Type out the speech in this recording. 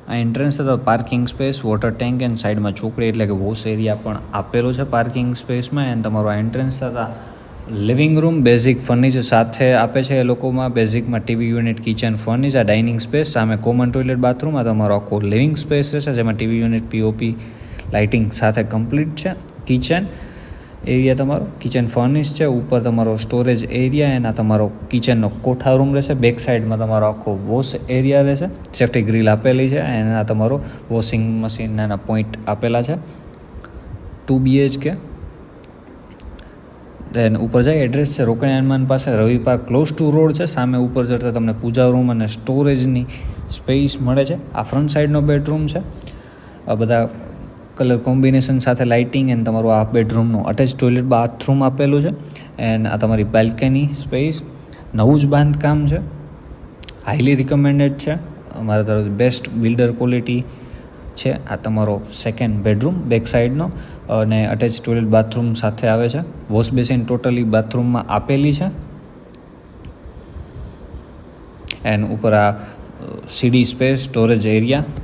આ એન્ટ્રન્સ તો parking space, water tank and સાઈડમાં ચોકડી એટલે કે વોશ એરિયા પણ આપેલો છે પાર્કિંગ સ્પેસમાં. એન્ડ તમારો એન્ટ્રન્સ થતાં લિવિંગ રૂમ બેઝિક ફર્નિચર સાથે આપે છે એ લોકોમાં. બેઝિકમાં TV unit, kitchen, furniture, dining space, સામે કોમન ટોયલેટ, બાથરૂમ. આ તમારો આખો લિવિંગ સ્પેસ રહેશે જેમાં ટીવી યુનિટ, પીઓપી, લાઇટિંગ સાથે કમ્પ્લીટ છે. કિચન એરિયા તમારો કિચન ફર્નિશ છે. ઉપર તમારો સ્ટોરેજ એરિયા એના તમારો કિચનનો કોઠા રૂમ રહેશે. બેક સાઈડમાં તમારો આખો વોશ એરિયા રહેશે. સેફ્ટી ગ્રીલ આપેલી છે. એના તમારો વોશિંગ મશીનના પોઈન્ટ આપેલા છે. 2 BHK. દેન ઉપર જાય એડ્રેસ છે રોકડિયા હનુમાન પાસે, રવિ પાર્ક, ક્લોઝ ટુ રોડ છે. સામે ઉપર જતા તમને પૂજા રૂમ અને સ્ટોરેજની સ્પેસ મળે છે. આ ફ્રન્ટ સાઈડનો બેડરૂમ છે. આ બધા કલર કોમ્બિનેશન સાથે લાઇટિંગ એન્ડ તમારું આ બેડરૂમનું અટેચ ટોયલેટ, બાથરૂમ આપેલું છે. એન્ડ આ તમારી બેલ્કની સ્પેસ નવું જ બાંધકામ છે. હાઈલી રિકમેન્ડેડ છે અમારા તરફથી, બેસ્ટ બિલ્ડર ક્વોલિટી છે. આ તમારો સેકન્ડ બેડરૂમ બેક સાઈડનો અને અટેચ ટોયલેટ, બાથરૂમ સાથે આવે છે. વોશ બેસિન ટોટલી બાથરૂમમાં આપેલી છે. એન્ડ ઉપર આ સીડી સ્પેસ, સ્ટોરેજ એરિયા